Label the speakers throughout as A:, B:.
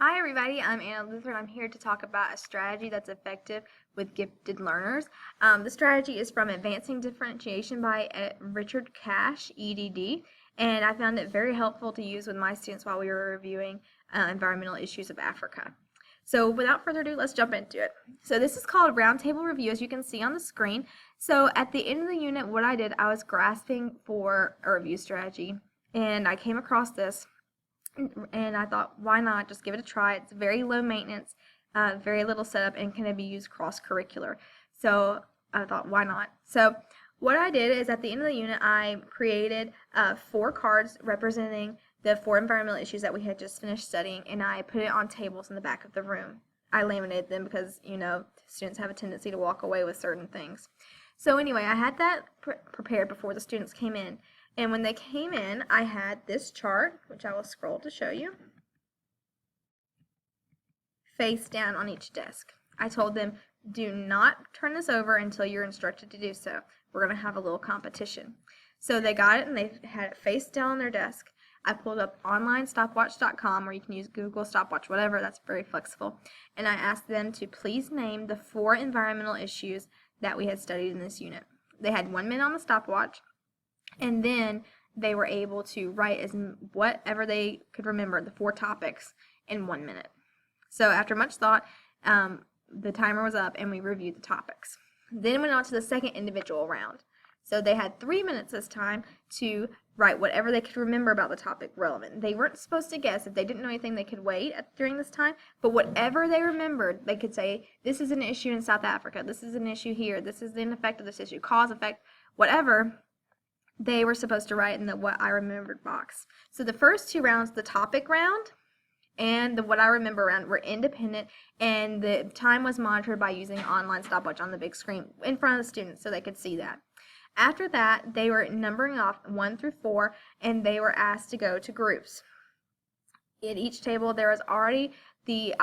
A: Hi everybody, I'm Anna Luther and I'm here to talk about a strategy that's effective with gifted learners. The strategy is from Advancing Differentiation by Richard Cash, EDD, and I found it very helpful to use with my students while we were reviewing environmental issues of Africa. So without further ado, let's jump into it. So this is called Roundtable Review, as you can see on the screen. So at the end of the unit, what I did, I was grasping for a review strategy, and I came across this. And I thought, why not just give it a try? It's very low maintenance, very little setup, and can be used cross-curricular. So I thought, why not? So what I did is at the end of the unit, I created 4 cards representing the 4 environmental issues that we had just finished studying, and I put it on tables in the back of the room. I laminated them because, students have a tendency to walk away with certain things. So anyway, I had that prepared before the students came in. And when they came in, I had this chart, which I will scroll to show you, face down on each desk. I told them, do not turn this over until you're instructed to do so. We're going to have a little competition. So they got it and they had it face down on their desk. I pulled up onlinestopwatch.com, or you can use Google Stopwatch, whatever, that's very flexible. And I asked them to please name the 4 environmental issues that we had studied in this unit. They had 1 minute on the stopwatch. And then they were able to write as whatever they could remember, the 4 topics, in 1 minute. So after much thought, the timer was up and we reviewed the topics. Then went on to the second individual round. So they had 3 minutes this time to write whatever they could remember about the topic relevant. They weren't supposed to guess. If they didn't know anything, they could wait during this time. But whatever they remembered, they could say, this is an issue in South Africa. This is an issue here. This is the effect of this issue. Cause, effect, whatever. They were supposed to write in the what I remembered box. So the first 2 rounds, the topic round and the what I remember round, were independent, and the time was monitored by using online stopwatch on the big screen in front of the students so they could see that. After that, they were numbering off 1 through 4, and they were asked to go to groups. At each table, there was already the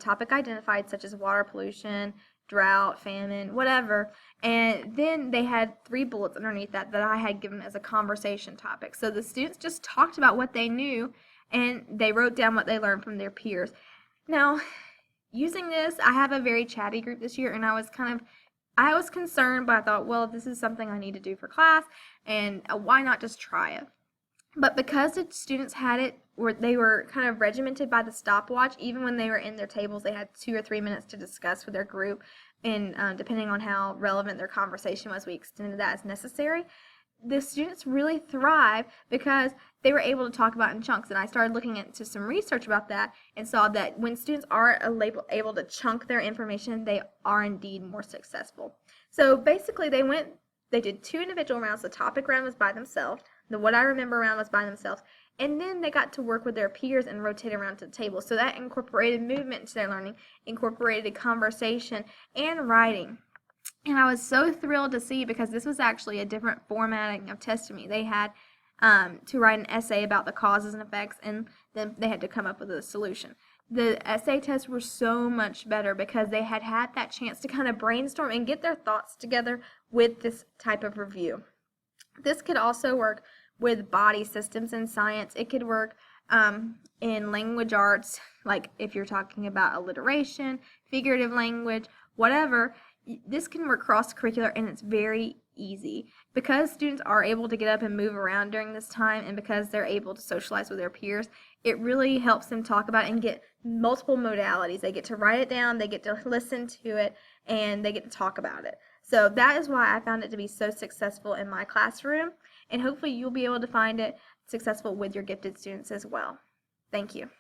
A: topic identified, such as water pollution, drought, famine, whatever, and then they had 3 bullets underneath that I had given as a conversation topic. So the students just talked about what they knew, and they wrote down what they learned from their peers. Now, using this, I have a very chatty group this year, and I was concerned, but I thought, well, this is something I need to do for class, and why not just try it? But because the students had it, they were kind of regimented by the stopwatch. Even when they were in their tables, they had 2 or 3 minutes to discuss with their group, and depending on how relevant their conversation was, we extended that as necessary. The students really thrive because they were able to talk about it in chunks, and I started looking into some research about that and saw that when students are able to chunk their information, they are indeed more successful. So basically, they did 2 individual rounds. The topic round was by themselves. The what I remember round was by themselves. And then they got to work with their peers and rotate around to the table. So that incorporated movement into their learning, incorporated conversation and writing. And I was so thrilled to see, because this was actually a different formatting of testimony. They had to write an essay about the causes and effects, and then they had to come up with a solution. The essay tests were so much better because they had that chance to kind of brainstorm and get their thoughts together with this type of review. This could also work with body systems in science. It could work in language arts, like if you're talking about alliteration, figurative language, whatever. This can work cross-curricular, and it's very easy. Because students are able to get up and move around during this time, and because they're able to socialize with their peers, it really helps them talk about it and get multiple modalities. They get to write it down, they get to listen to it, and they get to talk about it. So that is why I found it to be so successful in my classroom, and hopefully you'll be able to find it successful with your gifted students as well. Thank you.